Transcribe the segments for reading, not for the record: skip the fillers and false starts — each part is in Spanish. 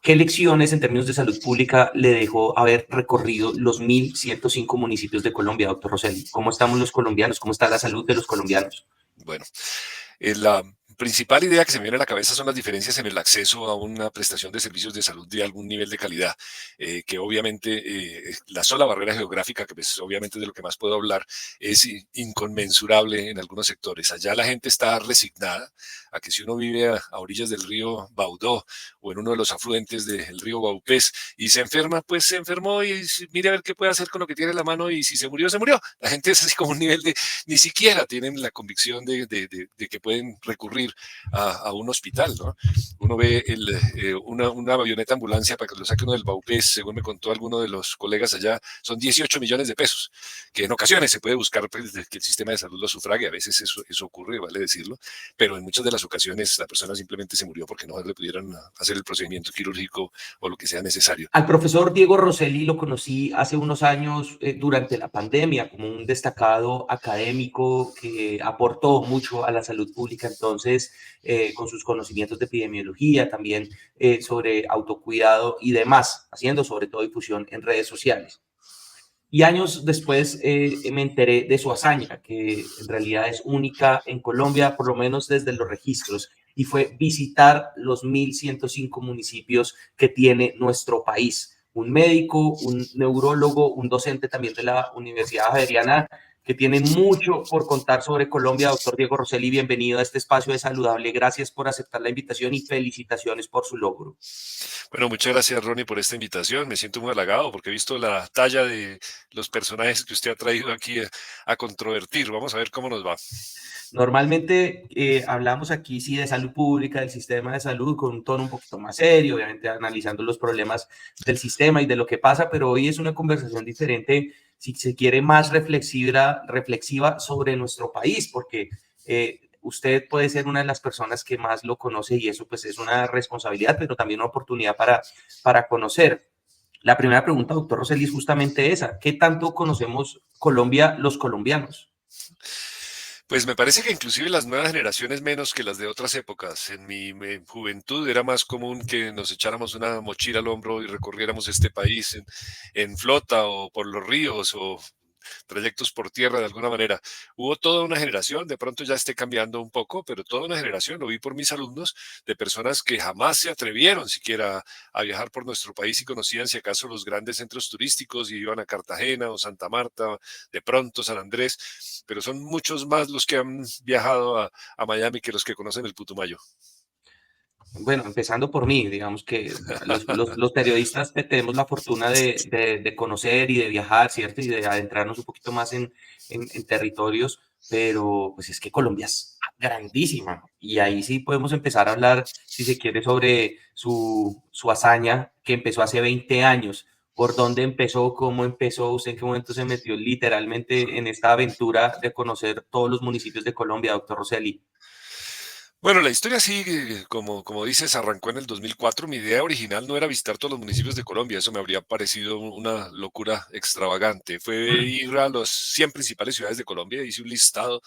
¿Qué lecciones en términos de salud pública le dejó haber recorrido los 1.105 municipios de Colombia, doctor Rosselli? ¿Cómo estamos los colombianos? ¿Cómo está la salud de los colombianos? Bueno, la principal idea que se me viene a la cabeza son las diferencias en el acceso a una prestación de servicios de salud de algún nivel de calidad, que obviamente la sola barrera geográfica, que pues obviamente es de lo que más puedo hablar, es inconmensurable en algunos sectores. Allá la gente está resignada a que si uno vive a orillas del río Baudó o en uno de los afluentes del río Baupés y se enferma, pues se enfermó y mire a ver qué puede hacer con lo que tiene en la mano y si se murió, se murió. La gente es así como un nivel de, ni siquiera tienen la convicción de que pueden recurrir a un hospital, ¿no? Uno ve una avioneta ambulancia para que lo saque uno del Baupés, según me contó alguno de los colegas allá, son 18 millones de pesos, que en ocasiones se puede buscar pues, que el sistema de salud lo sufrague, a veces eso ocurre, vale decirlo, pero en muchas de las ocasiones la persona simplemente se murió porque no le pudieron hacer el procedimiento quirúrgico o lo que sea necesario. Al profesor Diego Rosselli lo conocí hace unos años durante la pandemia como un destacado académico que aportó mucho a la salud pública entonces con sus conocimientos de epidemiología, también sobre autocuidado y demás, haciendo sobre todo difusión en redes sociales. Y años después me enteré de su hazaña, que en realidad es única en Colombia, por lo menos desde los registros, y fue visitar los 1.105 municipios que tiene nuestro país. Un médico, un neurólogo, un docente también de la Universidad Javeriana, que tienen mucho por contar sobre Colombia. Doctor Diego Rosselli, bienvenido a este espacio de Saludable. Gracias por aceptar la invitación y felicitaciones por su logro. Bueno, muchas gracias, Ronnie, por esta invitación. Me siento muy halagado porque he visto la talla de los personajes que usted ha traído aquí a controvertir. Vamos a ver cómo nos va. Normalmente hablamos aquí sí de salud pública, del sistema de salud con un tono un poquito más serio, obviamente analizando los problemas del sistema y de lo que pasa, pero hoy es una conversación diferente, si se quiere, más reflexiva sobre nuestro país, porque usted puede ser una de las personas que más lo conoce y eso pues es una responsabilidad, pero también una oportunidad para conocer. La primera pregunta, doctor Roseli, es justamente esa. ¿Qué tanto conocemos Colombia los colombianos? Pues me parece que inclusive las nuevas generaciones menos que las de otras épocas. En mi juventud era más común que nos echáramos una mochila al hombro y recorriéramos este país en flota o por los ríos o trayectos por tierra de alguna manera. Hubo toda una generación, de pronto ya esté cambiando un poco, pero toda una generación, lo vi por mis alumnos, de personas que jamás se atrevieron siquiera a viajar por nuestro país y conocían si acaso los grandes centros turísticos y iban a Cartagena o Santa Marta, de pronto San Andrés, pero son muchos más los que han viajado a Miami que los que conocen el Putumayo. Bueno, empezando por mí, digamos que los periodistas tenemos la fortuna de conocer y de viajar, ¿cierto? Y de adentrarnos un poquito más en territorios, pero pues es que Colombia es grandísima y ahí sí podemos empezar a hablar, si se quiere, sobre su hazaña que empezó hace 20 años. ¿Por dónde empezó? ¿Cómo empezó? ¿Usted en qué momento se metió literalmente en esta aventura de conocer todos los municipios de Colombia, doctor Rosselli? Bueno, la historia sigue, como dices, arrancó en el 2004. Mi idea original no era visitar todos los municipios de Colombia, eso me habría parecido una locura extravagante. Fue ir a las 100 principales ciudades de Colombia, hice un listado,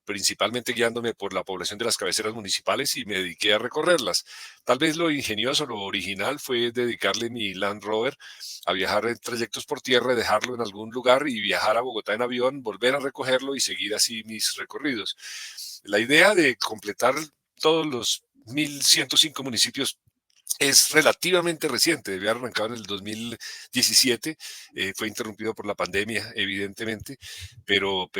principalmente guiándome por la población de las cabeceras municipales y me dediqué a recorrerlas. Tal vez lo ingenioso, lo original fue dedicarle mi Land Rover a viajar en trayectos por tierra, dejarlo en algún lugar y viajar a Bogotá en avión, volver a recogerlo y seguir así mis recorridos. La idea de completar todos los 1.105 municipios es relativamente reciente, debe haber arrancado en el 2017, fue interrumpido por la pandemia, evidentemente, pero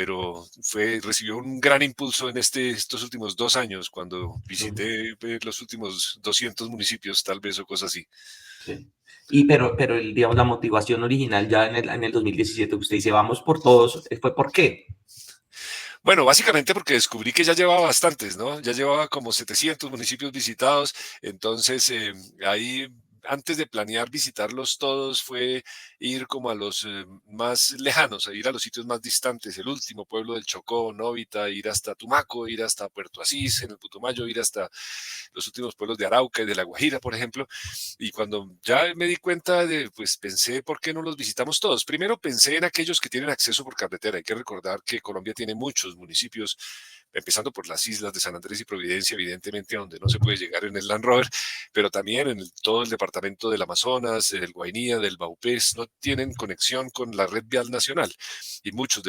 recibió un gran impulso en estos últimos 2 años, cuando visité los últimos 200 municipios, tal vez, o cosas así. Sí. Pero digamos, la motivación original ya en el 2017, que usted dice, vamos por todos, ¿fue por qué? Bueno, básicamente porque descubrí que ya llevaba bastantes, ¿no? Ya llevaba como 700 municipios visitados, entonces ahí antes de planear visitarlos todos fue ir como a los más lejanos, a ir a los sitios más distantes, el último pueblo del Chocó, Novita, ir hasta Tumaco, ir hasta Puerto Asís, en el Putumayo, ir hasta los últimos pueblos de Arauca y de La Guajira, por ejemplo. Y cuando ya me di cuenta pues pensé, ¿por qué no los visitamos todos? Primero pensé en aquellos que tienen acceso por carretera. Hay que recordar que Colombia tiene muchos municipios, empezando por las islas de San Andrés y Providencia, evidentemente, donde no se puede llegar en el Land Rover, pero también en todo el departamento departamento del Amazonas, del Guainía, del Baupés, no tienen conexión con la red vial nacional. Y muchos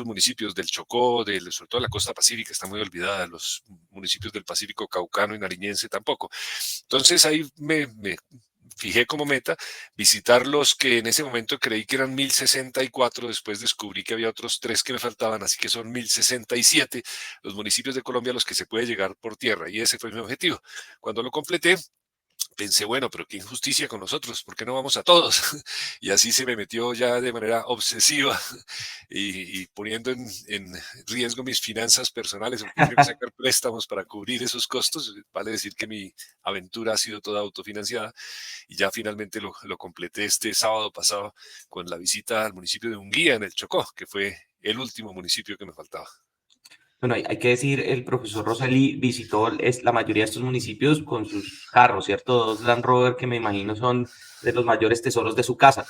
municipios del Chocó, sobre todo la costa pacífica, está muy olvidada, los municipios del Pacífico caucano y nariñense tampoco. Entonces ahí me fijé como meta visitar los que en ese momento creí que eran 1064, después descubrí que había otros 3 que me faltaban, así que son 1067 los municipios de Colombia a los que se puede llegar por tierra, y ese fue mi objetivo. Cuando lo completé, pensé, bueno, pero qué injusticia con nosotros, ¿por qué no vamos a todos? Y así se me metió ya de manera obsesiva y poniendo en riesgo mis finanzas personales, porque he tenido que sacar préstamos para cubrir esos costos. Vale decir que mi aventura ha sido toda autofinanciada y ya finalmente lo completé este sábado pasado con la visita al municipio de Unguía, en el Chocó, que fue el último municipio que me faltaba. Bueno, hay que decir, el profesor Roseli visitó la mayoría de estos municipios con sus carros, ¿cierto? Dos Land Rover que me imagino son de los mayores tesoros de su casa.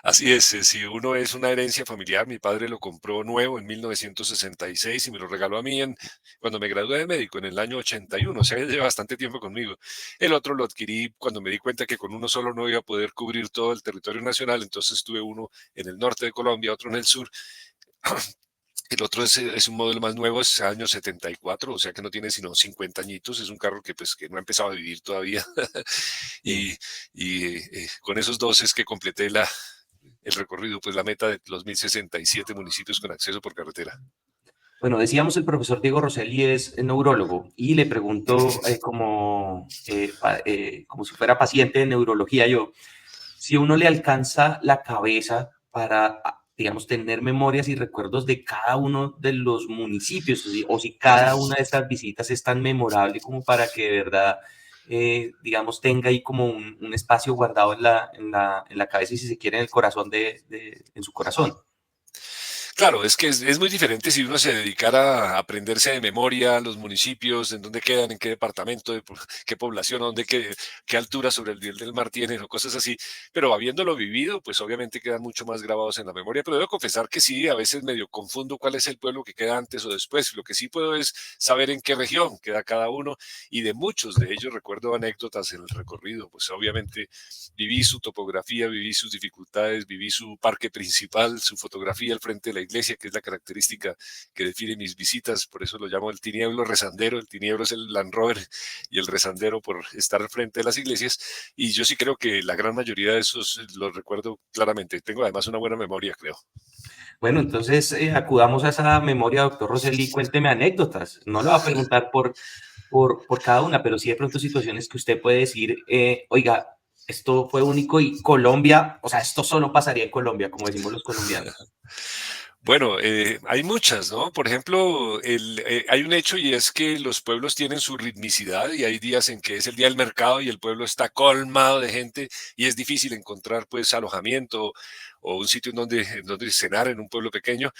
Así es, si uno es una herencia familiar, mi padre lo compró nuevo en 1966 y me lo regaló a mí cuando me gradué de médico en el año 81, o sea, lleva bastante tiempo conmigo. El otro lo adquirí cuando me di cuenta que con uno solo no iba a poder cubrir todo el territorio nacional, entonces tuve uno en el norte de Colombia, otro en el sur. El otro es un modelo más nuevo, es año 74, o sea que no tiene sino 50 añitos, es un carro que pues que no ha empezado a vivir todavía. Sí. y con esos dos es que completé el recorrido, pues la meta de los 1067 municipios con acceso por carretera. Bueno, decíamos, el profesor Diego Roseli es neurólogo y le pregunto como si fuera paciente de neurología yo, si uno le alcanza la cabeza para, digamos, tener memorias y recuerdos de cada uno de los municipios, o si cada una de estas visitas es tan memorable como para que de verdad, digamos, tenga ahí como un espacio guardado en la cabeza y si se quiere en el corazón en su corazón. Claro, es que es muy diferente si uno se dedicara a aprenderse de memoria los municipios, en dónde quedan, en qué departamento, qué población, qué altura sobre el nivel del mar tienen o cosas así. Pero habiéndolo vivido, pues obviamente quedan mucho más grabados en la memoria. Pero debo confesar que sí, a veces medio confundo cuál es el pueblo que queda antes o después. Lo que sí puedo es saber en qué región queda cada uno y de muchos de ellos recuerdo anécdotas en el recorrido. Pues obviamente viví su topografía, viví sus dificultades, viví su parque principal, su fotografía al frente de la iglesia, que es la característica que define mis visitas, por eso lo llamo el tinieblo rezandero. El tinieblo es el Land Rover y el rezandero por estar al frente de las iglesias, y yo sí creo que la gran mayoría de esos los recuerdo claramente. Tengo además una buena memoria, creo. Bueno, entonces acudamos a esa memoria, doctor Roseli, cuénteme anécdotas. No le va a preguntar por cada una, pero sí de pronto situaciones que usted puede decir, oiga, esto fue único y Colombia, o sea, esto solo pasaría en Colombia, como decimos los colombianos. Bueno, hay muchas, ¿no? Por ejemplo, hay un hecho y es que los pueblos tienen su ritmicidad y hay días en que es el día del mercado y el pueblo está colmado de gente y es difícil encontrar pues alojamiento o un sitio en donde cenar en un pueblo pequeño.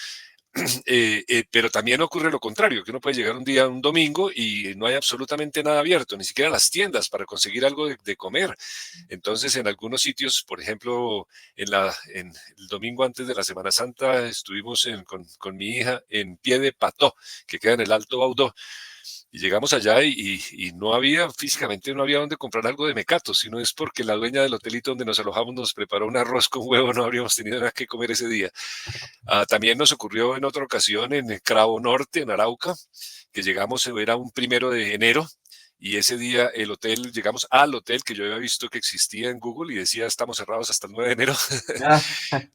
Pero también ocurre lo contrario, que uno puede llegar un día, un domingo, y no hay absolutamente nada abierto, ni siquiera las tiendas para conseguir algo de comer. Entonces, en algunos sitios, por ejemplo, en el domingo antes de la Semana Santa, estuvimos con mi hija en Pie de Pató, que queda en el Alto Baudó. Y llegamos allá y no había, físicamente no había donde comprar algo de mecato, sino es porque la dueña del hotelito donde nos alojamos nos preparó un arroz con huevo, no habríamos tenido nada que comer ese día. También nos ocurrió en otra ocasión en el Cravo Norte, en Arauca, que llegamos, era un 1 de enero, y ese día llegamos al hotel que yo había visto que existía en Google y decía estamos cerrados hasta el 9 de enero. Ah,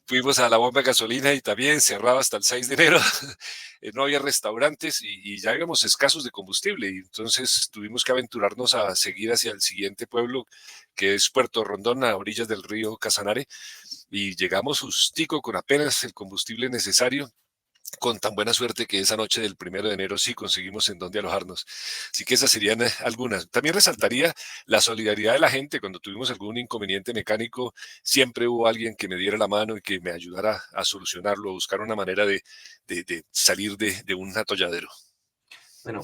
Fuimos a la bomba de gasolina y también cerrado hasta el 6 de enero. No había restaurantes y ya éramos escasos de combustible, y entonces tuvimos que aventurarnos a seguir hacia el siguiente pueblo, que es Puerto Rondón, a orillas del río Casanare, y llegamos justico con apenas el combustible necesario, con tan buena suerte que esa noche del 1 de enero sí conseguimos en dónde alojarnos. Así que esas serían algunas. También resaltaría la solidaridad de la gente. Cuando tuvimos algún inconveniente mecánico, siempre hubo alguien que me diera la mano y que me ayudara a solucionarlo, a buscar una manera de salir de un atolladero. bueno,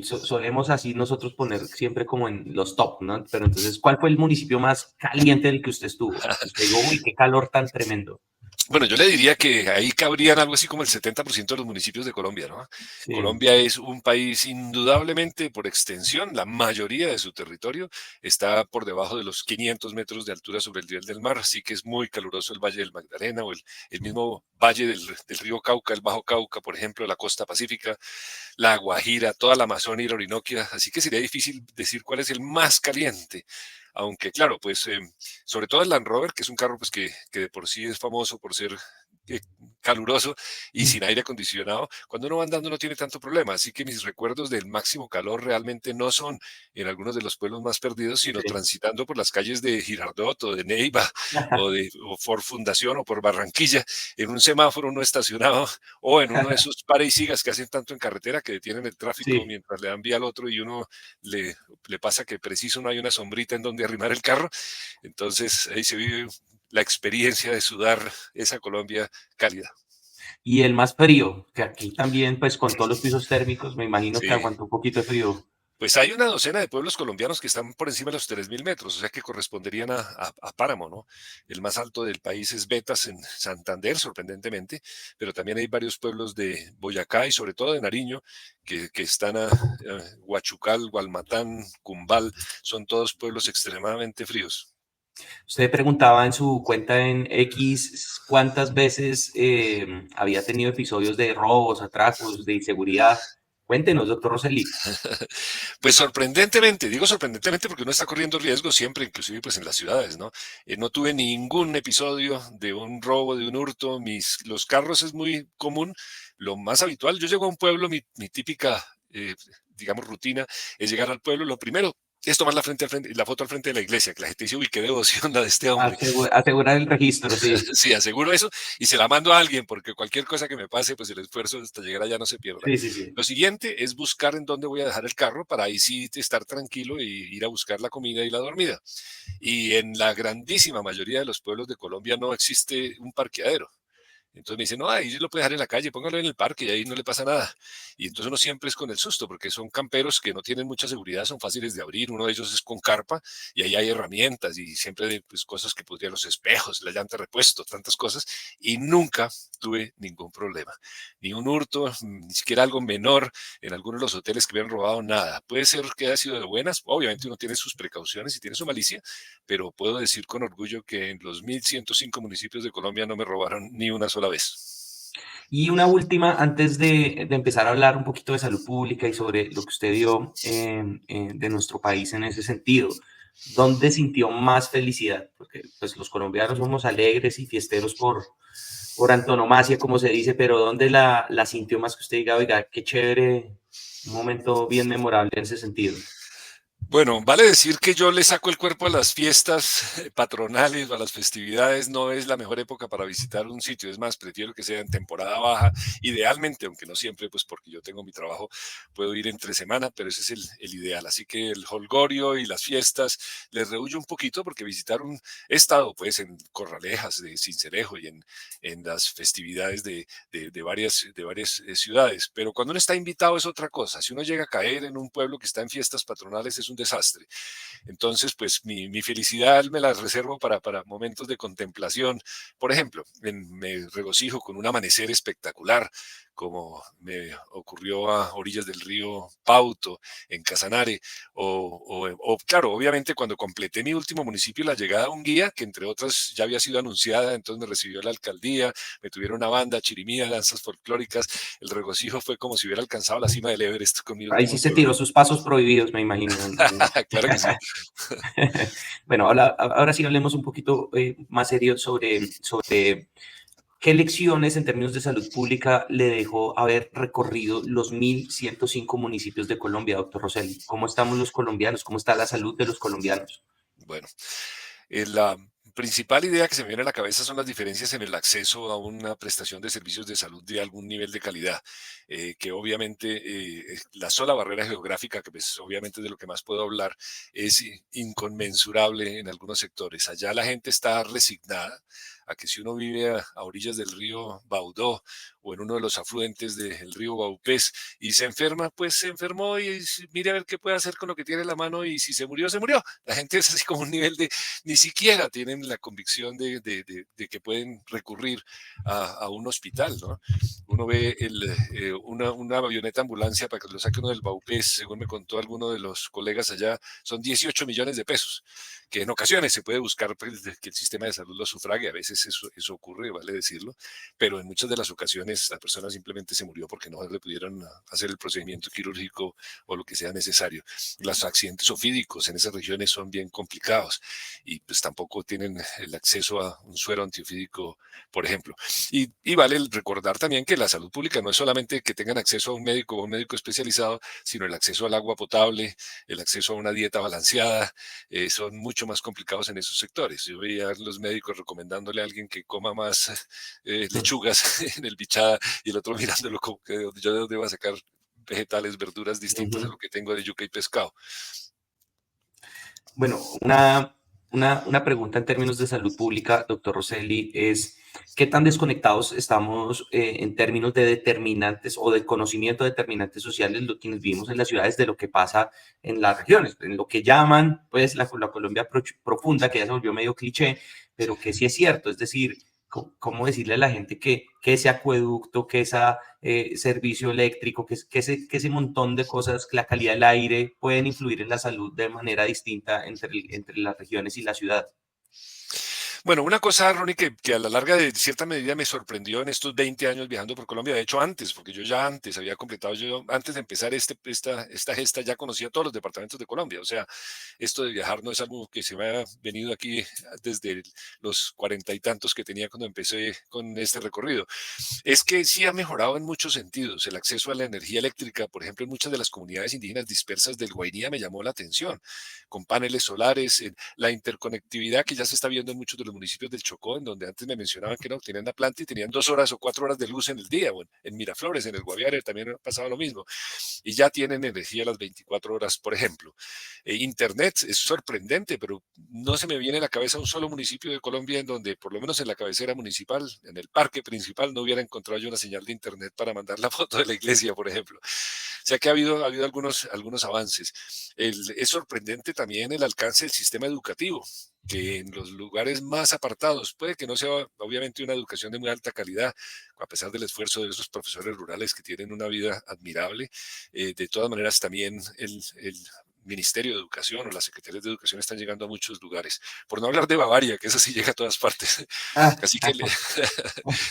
solemos así nosotros poner siempre como en los top, ¿no? Pero entonces, ¿cuál fue el municipio más caliente del que usted estuvo? Usted dijo, uy, qué calor tan tremendo. Bueno, yo le diría que ahí cabrían algo así como el 70% de los municipios de Colombia, ¿no? Sí, Colombia es un país indudablemente por extensión, la mayoría de su territorio está por debajo de los 500 metros de altura sobre el nivel del mar, así que es muy caluroso el Valle del Magdalena o el mismo valle del río Cauca, el Bajo Cauca, por ejemplo, la costa pacífica, la Guajira, toda la Amazonia y la Orinoquia, así que sería difícil decir cuál es el más caliente. Aunque claro, pues sobre todo el Land Rover, que es un carro pues que de por sí es famoso por ser eh, caluroso y sin aire acondicionado, cuando uno va andando no tiene tanto problema. Así que mis recuerdos del máximo calor realmente no son en algunos de los pueblos más perdidos, sino sí. transitando por las calles de Girardot o de Neiva o por Fundación o por Barranquilla, en un semáforo no estacionado o en uno de esos pare y sigas que hacen tanto en carretera que detienen el tráfico Sí. mientras le dan vía al otro y uno le, le pasa que preciso no hay una sombrita en donde arrimar el carro. Entonces ahí se vive la experiencia de sudar esa Colombia cálida. Y el más frío, que aquí también, pues con todos los pisos térmicos, me imagino que Sí, aguanta un poquito de frío. pues hay una docena de pueblos colombianos que están por encima de los 3000 metros, o sea que corresponderían a Páramo, ¿no? El más alto del país es Betas en Santander, sorprendentemente, pero también hay varios pueblos de Boyacá y sobre todo de Nariño que están a Huachucal, Gualmatán, Cumbal, son todos pueblos extremadamente fríos. Usted preguntaba en su cuenta en X cuántas veces había tenido episodios de robos, atracos, de inseguridad. Cuéntenos, doctor Roseli. Pues sorprendentemente, digo sorprendentemente porque uno está corriendo riesgo siempre, inclusive pues en las ciudades, ¿no? No tuve ningún episodio de un robo, de un hurto, los carros es muy común, lo más habitual, yo llego a un pueblo, mi típica, digamos, rutina es llegar al pueblo, lo primero es tomar la foto al frente de la iglesia, que la gente dice, uy, qué devoción la de este hombre. Asegurar el registro, sí. Sí, aseguro eso y se la mando a alguien porque cualquier cosa que me pase, pues el esfuerzo hasta llegar allá no se pierda. Sí, sí, sí. Lo siguiente es buscar en dónde voy a dejar el carro para ahí sí estar tranquilo y ir a buscar la comida y la dormida. Y en la grandísima mayoría de los pueblos de Colombia no existe un parqueadero. Entonces me dicen, no, ahí lo puede dejar en la calle, póngalo en el parque y ahí no le pasa nada. Y entonces uno siempre es con el susto, porque son camperos que no tienen mucha seguridad, son fáciles de abrir, uno de ellos es con carpa y ahí hay herramientas y siempre hay, pues, cosas que podrían los espejos, la llanta de repuesto, tantas cosas, y nunca tuve ningún problema. Ni un hurto, ni siquiera algo menor en algunos de los hoteles que me han robado, nada. Puede ser que haya sido de buenas, obviamente uno tiene sus precauciones y tiene su malicia, pero puedo decir con orgullo que en los 1105 municipios de Colombia no me robaron ni una sola vez. Y una última, antes de empezar a hablar un poquito de salud pública y sobre lo que usted dio de nuestro país en ese sentido, ¿dónde sintió más felicidad? Porque pues los colombianos somos alegres y fiesteros por antonomasia, como se dice, pero ¿dónde la sintió más que usted diga, oiga, qué chévere, un momento bien memorable en ese sentido? Bueno, vale decir que yo le saco el cuerpo a las fiestas patronales o a las festividades, no es la mejor época para visitar un sitio, es más, prefiero que sea en temporada baja, idealmente, aunque no siempre, pues porque yo tengo mi trabajo, puedo ir entre semana, pero ese es el ideal. Así que el holgorio y las fiestas les rehuyo un poquito porque visitar he estado pues en Corralejas de Sincelejo y en las festividades de varias ciudades, pero cuando uno está invitado es otra cosa. Si uno llega a caer en un pueblo que está en fiestas patronales es un desastre. Entonces, pues mi felicidad me la reservo para momentos de contemplación. Por ejemplo, me regocijo con un amanecer espectacular, como me ocurrió a orillas del río Pauto, en Casanare, claro, obviamente cuando completé mi último municipio, la llegada a un guía, que entre otras ya había sido anunciada, entonces me recibió la alcaldía, me tuvieron una banda, chirimía, danzas folclóricas, el regocijo fue como si hubiera alcanzado la cima del Everest con mi Ahí sí último se pueblo. tiró sus pasos prohibidos, me imagino. Claro que sí. Bueno, ahora sí hablemos un poquito más serio sobre qué lecciones en términos de salud pública le dejó haber recorrido los 1105 municipios de Colombia, doctor Roseli. ¿Cómo estamos los colombianos? ¿Cómo está la salud de los colombianos? Bueno, la principal idea que se me viene a la cabeza son las diferencias en el acceso a una prestación de servicios de salud de algún nivel de calidad, que obviamente la sola barrera geográfica, que pues obviamente es de lo que más puedo hablar, es inconmensurable en algunos sectores. Allá la gente está resignada a que si uno vive a orillas del río Baudó o en uno de los afluentes del río Baupés y se enferma, pues se enfermó y mire a ver qué puede hacer con lo que tiene en la mano y si se murió, se murió. La gente es así como un nivel de, ni siquiera tienen la convicción de que pueden recurrir a un hospital, ¿no? Uno ve una avioneta ambulancia para que lo saque uno del Baupés, según me contó alguno de los colegas allá, son 18 millones de pesos, que en ocasiones se puede buscar pues, que el sistema de salud lo sufrague, a veces eso ocurre, vale decirlo, pero en muchas de las ocasiones la persona simplemente se murió porque no le pudieron hacer el procedimiento quirúrgico o lo que sea necesario. Los accidentes ofídicos en esas regiones son bien complicados y pues tampoco tienen el acceso a un suero antiofídico, por ejemplo. Y vale recordar también que la salud pública no es solamente que tengan acceso a un médico o un médico especializado, sino el acceso al agua potable, el acceso a una dieta balanceada, son mucho más complicados en esos sectores. Yo veía a los médicos recomendándole a alguien que coma más lechugas en el bichada y el otro mirándolo como que yo de dónde voy a sacar vegetales, verduras distintas a Ujú. lo que tengo de yuca y pescado. Bueno, una pregunta en términos de salud pública, doctor Rosselli, es ¿qué tan desconectados estamos en términos de determinantes o de conocimiento de determinantes sociales, lo quienes vivimos en las ciudades, de lo que pasa en las regiones, en lo que llaman pues la Colombia profunda, que ya se volvió medio cliché, Sí. pero que sí es cierto, es decir, ¿cómo decirle a la gente que ese acueducto, que ese servicio eléctrico, que ese montón de cosas, la calidad del aire, pueden influir en la salud de manera distinta entre las regiones y la ciudad? Bueno, una cosa, Ronnie, que a la larga de cierta medida me sorprendió en estos 20 años viajando por Colombia, de hecho antes, porque yo ya antes había completado, yo antes de empezar esta gesta ya conocía todos los departamentos de Colombia, o sea, esto de viajar no es algo que se me ha venido aquí desde los 40 y tantos que tenía cuando empecé con este recorrido. Es que sí ha mejorado en muchos sentidos. El acceso a la energía eléctrica, por ejemplo, en muchas de las comunidades indígenas dispersas del Guainía me llamó la atención, con paneles solares, la interconectividad que ya se está viendo en muchos de los municipios del Chocó, en donde antes me mencionaban que no tenían la planta y tenían 2 horas o 4 horas de luz en el día. Bueno, en Miraflores, en el Guaviare también ha pasado lo mismo. Y ya tienen energía las 24 horas, por ejemplo. Internet es sorprendente, pero no se me viene a la cabeza un solo municipio de Colombia en donde, por lo menos en la cabecera municipal, en el parque principal, no hubiera encontrado yo una señal de Internet para mandar la foto de la iglesia, por ejemplo. O sea que ha habido algunos avances. Es sorprendente también el alcance del sistema educativo, que en los lugares más apartados, puede que no sea obviamente una educación de muy alta calidad, a pesar del esfuerzo de esos profesores rurales que tienen una vida admirable, de todas maneras también el Ministerio de Educación o las Secretarías de Educación están llegando a muchos lugares. Por no hablar de Bavaria, que eso sí llega a todas partes. Ah, Así que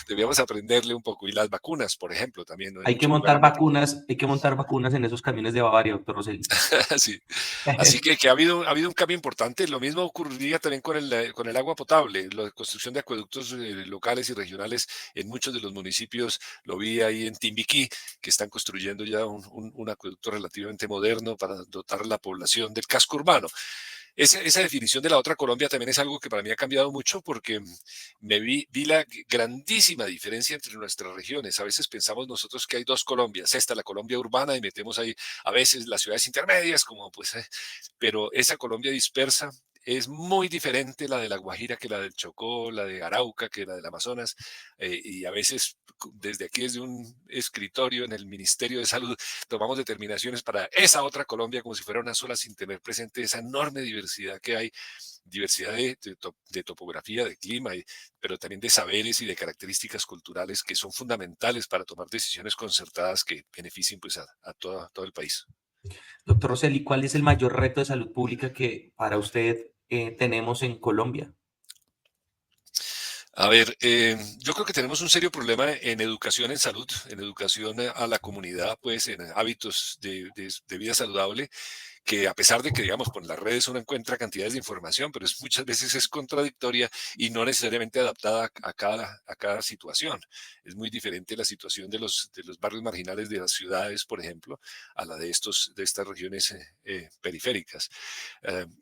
debíamos aprenderle un poco. Y las vacunas, por ejemplo, también, ¿no? En hay que muchos lugares montar no tienen. vacunas, hay que montar vacunas en esos camiones de Bavaria, doctor Rosselli. Sí. Así que ha habido un cambio importante. Lo mismo ocurriría también con el agua potable, la construcción de acueductos locales y regionales en muchos de los municipios. Lo vi ahí en Timbiquí, que están construyendo ya un acueducto relativamente moderno para dotar a la población del casco urbano. Esa definición de la otra Colombia también es algo que para mí ha cambiado mucho porque vi la grandísima diferencia entre nuestras regiones. A veces pensamos nosotros que hay dos Colombias, esta la Colombia urbana y metemos ahí a veces las ciudades intermedias, como pues, pero esa Colombia dispersa es muy diferente la de la Guajira que la del Chocó, la de Arauca que la del Amazonas, y a veces desde aquí, desde un escritorio en el Ministerio de Salud, tomamos determinaciones para esa otra Colombia como si fuera una sola sin tener presente esa enorme diversidad que hay, diversidad de topografía, de clima, pero también de saberes y de características culturales que son fundamentales para tomar decisiones concertadas que beneficien pues, a todo el país. Doctor Rosselli, ¿cuál es el mayor reto de salud pública que para usted tenemos en Colombia? A ver, yo creo que tenemos un serio problema en educación en salud, en educación a la comunidad, pues en hábitos de vida saludable, que a pesar de que, digamos, por las redes uno encuentra cantidades de información, pero muchas veces es contradictoria y no necesariamente adaptada a cada situación. Es muy diferente la situación de los barrios marginales de las ciudades, por ejemplo, a la de estas regiones periféricas.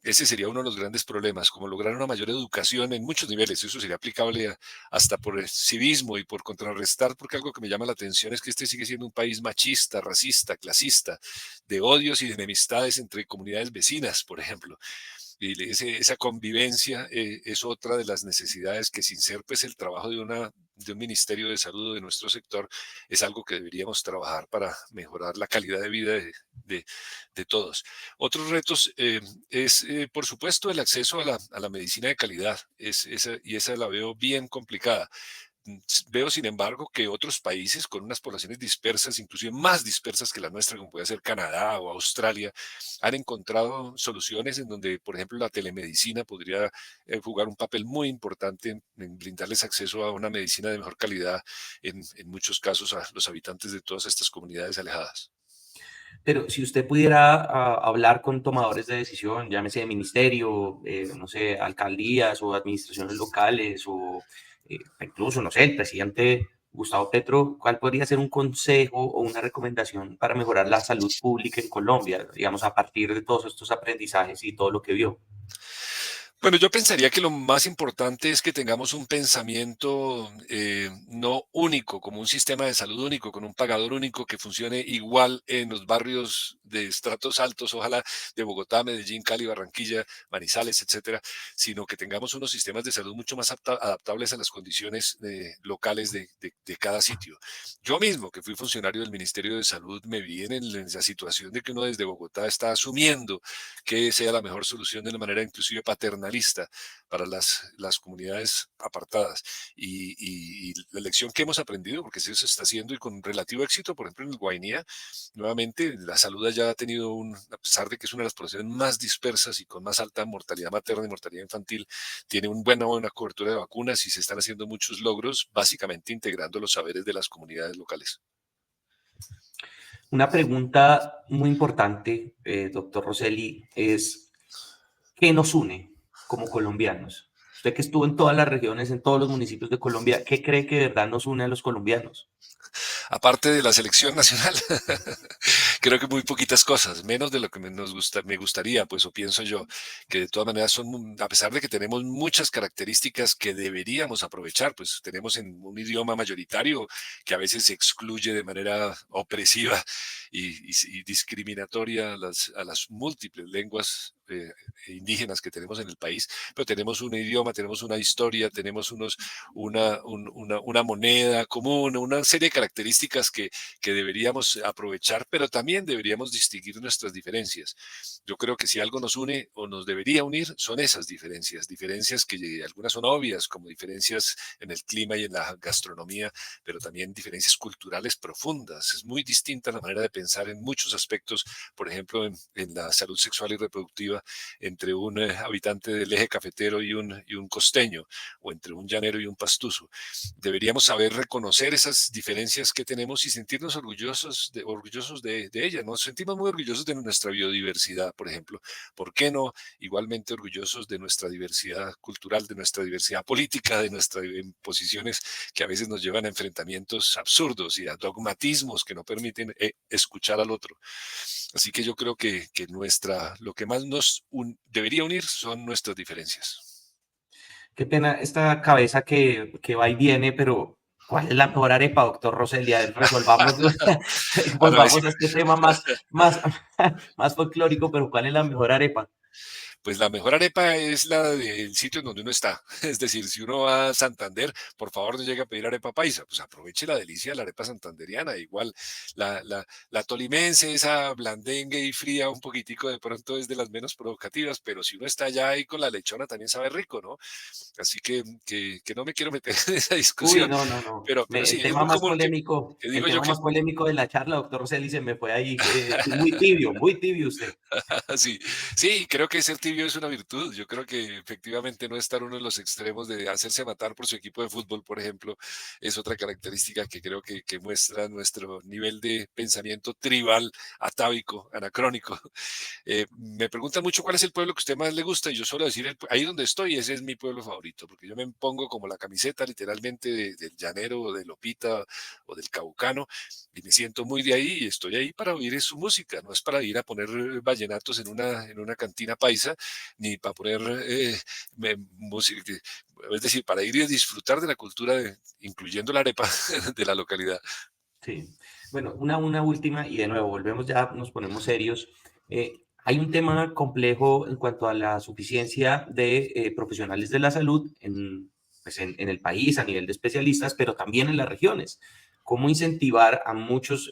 Ese sería uno de los grandes problemas, como lograr una mayor educación en muchos niveles. Eso sería aplicable hasta por el civismo y por contrarrestar, porque algo que me llama la atención es que este sigue siendo un país machista, racista, clasista, de odios y de enemistades entre comunidades vecinas, por ejemplo. Y esa convivencia es otra de las necesidades que sin ser pues el trabajo de un ministerio de salud o de nuestro sector, es algo que deberíamos trabajar para mejorar la calidad de vida de- de todos. Otros retos es, por supuesto, el acceso a la medicina de calidad. Y esa la veo bien complicada. Veo, sin embargo, que otros países con unas poblaciones dispersas, inclusive más dispersas que la nuestra, como puede ser Canadá o Australia, han encontrado soluciones en donde, por ejemplo, la telemedicina podría jugar un papel muy importante en brindarles acceso a una medicina de mejor calidad en muchos casos a los habitantes de todas estas comunidades alejadas. Pero si usted pudiera hablar con tomadores de decisión, llámese ministerio, no sé, alcaldías o administraciones locales o incluso, no sé, el presidente Gustavo Petro, ¿cuál podría ser un consejo o una recomendación para mejorar la salud pública en Colombia, digamos, a partir de todos estos aprendizajes y todo lo que vio? Bueno, yo pensaría que lo más importante es que tengamos un pensamiento no único, como un sistema de salud único, con un pagador único que funcione igual en los barrios de estratos altos, ojalá de Bogotá, Medellín, Cali, Barranquilla, Manizales, etcétera, sino que tengamos unos sistemas de salud mucho más adaptables a las condiciones locales de cada sitio. Yo mismo, que fui funcionario del Ministerio de Salud, me vi en la situación de que uno desde Bogotá está asumiendo que sea la mejor solución de una manera inclusive paternalista para las comunidades apartadas. Y la lección que hemos aprendido, porque eso se está haciendo y con relativo éxito, por ejemplo, en el Guainía, nuevamente la salud allá ha tenido a pesar de que es una de las poblaciones más dispersas y con más alta mortalidad materna y mortalidad infantil, tiene buena cobertura de vacunas y se están haciendo muchos logros, básicamente integrando los saberes de las comunidades locales. Una pregunta muy importante, doctor Rosselli, es ¿qué nos une como colombianos? Usted que estuvo en todas las regiones, en todos los municipios de Colombia, ¿qué cree que de verdad nos une a los colombianos? Aparte de la selección nacional, creo que muy poquitas cosas, menos de lo que me gustaría, pues, o pienso yo, que de todas maneras a pesar de que tenemos muchas características que deberíamos aprovechar, pues tenemos en un idioma mayoritario que a veces se excluye de manera opresiva y discriminatoria a las múltiples lenguas indígenas que tenemos en el país, pero tenemos un idioma, tenemos una historia, tenemos una moneda común, una serie de características que deberíamos aprovechar, pero también deberíamos distinguir nuestras diferencias. Yo creo que si algo nos une o nos debería unir son esas diferencias, diferencias que algunas son obvias, como diferencias en el clima y en la gastronomía, pero también diferencias culturales profundas. Es muy distinta la manera de pensar en muchos aspectos, por ejemplo, en la salud sexual y reproductiva entre un habitante del eje cafetero y un costeño, o entre un llanero y un pastuso. Deberíamos saber reconocer esas diferencias que tenemos y sentirnos orgullosos de ellas. Nos sentimos muy orgullosos de nuestra biodiversidad, por ejemplo. ¿Por qué no igualmente orgullosos de nuestra diversidad cultural, de nuestra diversidad política, de nuestras posiciones que a veces nos llevan a enfrentamientos absurdos y a dogmatismos que no permiten escuchar al otro? Así que yo creo que lo que más debería unir son nuestras diferencias. Qué pena esta cabeza que va y viene, pero ¿cuál es la mejor arepa, doctor Rosselli? A ver, resolvamos, Ah, no, volvamos a este tema más folclórico, pero ¿cuál es la mejor arepa? pues la mejor arepa es la del sitio en donde uno está. Es decir, si uno va a Santander, por favor no llegue a pedir arepa paisa, pues aproveche la delicia de la arepa santanderiana. Igual la tolimense, esa blandengue y fría un poquitico de pronto es de las menos provocativas, pero si uno está allá ahí con la lechona también sabe rico, ¿no? Así que no me quiero meter en esa Uy, discusión, no, no, no. pero El sí, es tema muy más común polémico, que el digo yo tema que más polémico de la charla, doctor Rosselli, se me fue ahí. Muy tibio usted. sí, sí, creo que ser tibio es una virtud. Yo creo que efectivamente no estar uno en los extremos de hacerse matar por su equipo de fútbol, por ejemplo, es otra característica que creo que muestra nuestro nivel de pensamiento tribal, atávico, anacrónico. Me preguntan mucho cuál es el pueblo que a usted más le gusta y yo suelo decir, ahí donde estoy, ese es mi pueblo favorito, porque yo me pongo como la camiseta literalmente del llanero o del Lopita o del Caucano y me siento muy de ahí y estoy ahí para oír su música, no es para ir a poner vallenatos en una cantina paisa, ni para poner música, es decir, para ir y disfrutar de la cultura, incluyendo la arepa de la localidad. Sí. Bueno, una última y de nuevo, volvemos ya, nos ponemos serios. hay un tema complejo en cuanto a la suficiencia de profesionales de la salud pues en el país a nivel de especialistas, pero también en las regiones. Cómo incentivar a muchos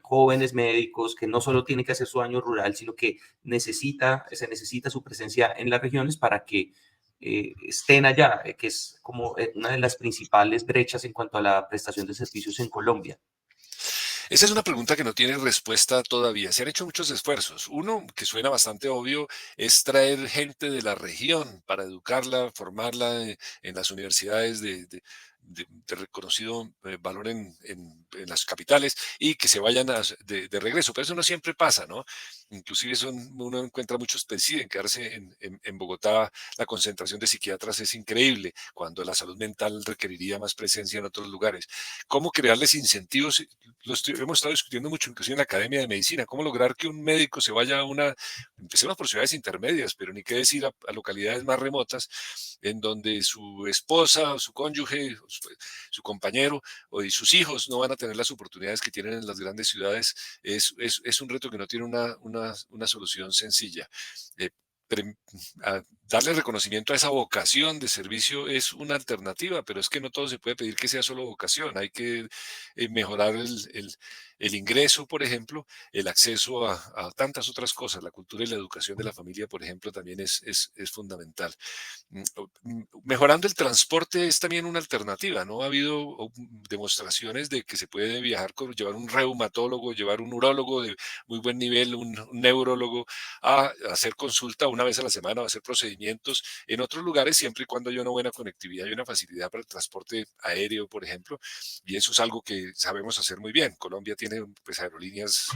jóvenes médicos que no solo tienen que hacer su año rural, sino que se necesita su presencia en las regiones para que estén allá, que es como una de las principales brechas en cuanto a la prestación de servicios en Colombia. Esa es una pregunta que no tiene respuesta todavía. Se han hecho muchos esfuerzos. Uno, que suena bastante obvio, es traer gente de la región para educarla, formarla en las universidades de reconocido valor en las capitales y que se vayan de regreso. Pero eso no siempre pasa, ¿no? Inclusive uno encuentra muchos que deciden quedarse en Bogotá. La concentración de psiquiatras es increíble, cuando la salud mental requeriría más presencia en otros lugares. ¿Cómo crearles incentivos? Hemos estado discutiendo mucho, inclusive en la Academia de Medicina, cómo lograr que un médico se vaya a empecemos por ciudades intermedias, pero ni qué decir a localidades más remotas, en donde su esposa, o su cónyuge, o su compañero y sus hijos no van a tener las oportunidades que tienen en las grandes ciudades. Es un reto que no tiene una solución sencilla. Eh, pre- Darle reconocimiento a esa vocación de servicio es una alternativa, pero es que no todo se puede pedir que sea solo vocación. Hay que mejorar el ingreso, por ejemplo, el acceso a tantas otras cosas. La cultura y la educación de la familia, por ejemplo, también es fundamental. Mejorando el transporte es también una alternativa, ¿no? Ha habido demostraciones de que se puede viajar con llevar un reumatólogo, llevar un urólogo de muy buen nivel, un neurólogo, a hacer consulta una vez a la semana, o hacer procedimientos en otros lugares, siempre y cuando haya una buena conectividad y una facilidad para el transporte aéreo, por ejemplo, y eso es algo que sabemos hacer muy bien. Colombia tiene pues aerolíneas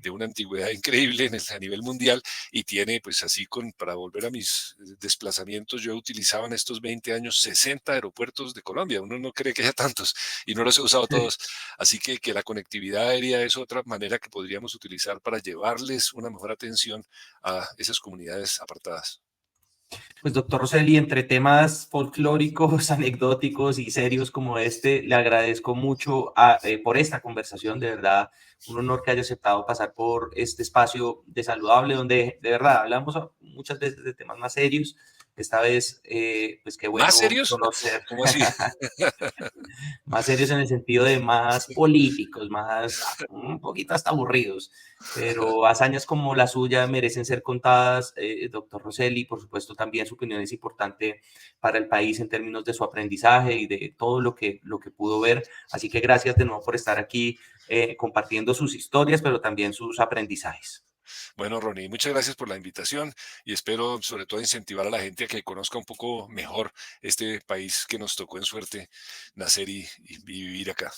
de una antigüedad increíble a nivel mundial y tiene pues así para volver a mis desplazamientos, yo he utilizado en estos 20 años 60 aeropuertos de Colombia. Uno no cree que haya tantos y no los he usado todos. Así que la conectividad aérea es otra manera que podríamos utilizar para llevarles una mejor atención a esas comunidades apartadas. Pues doctor Rosselli, entre temas folclóricos, anecdóticos y serios como este, le agradezco mucho por esta conversación, de verdad, un honor que haya aceptado pasar por este espacio de Saludable, donde de verdad hablamos muchas veces de temas más serios. Esta vez, pues qué ¿Más bueno serios? conocer ¿Cómo así? más serios en el sentido de más políticos, más un poquito hasta aburridos, pero hazañas como la suya merecen ser contadas, doctor Rosselli. Por supuesto, también su opinión es importante para el país en términos de su aprendizaje y de todo lo que pudo ver. Así que gracias de nuevo por estar aquí compartiendo sus historias, pero también sus aprendizajes. Bueno, Ronnie, muchas gracias por la invitación y espero sobre todo incentivar a la gente a que conozca un poco mejor este país que nos tocó en suerte nacer y vivir acá.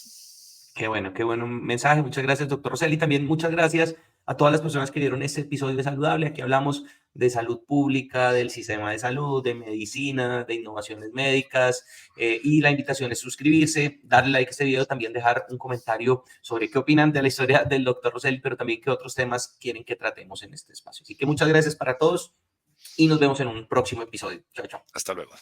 Qué bueno mensaje. Muchas gracias, doctor Rosselli. También muchas gracias a todas las personas que vieron este episodio de Saludable. Aquí hablamos de salud pública, del sistema de salud, de medicina, de innovaciones médicas. Y la invitación es suscribirse, darle like a este video, también dejar un comentario sobre qué opinan de la historia del doctor Rosselli, pero también qué otros temas quieren que tratemos en este espacio. Así que muchas gracias para todos y nos vemos en un próximo episodio. Chao, chao. Hasta luego.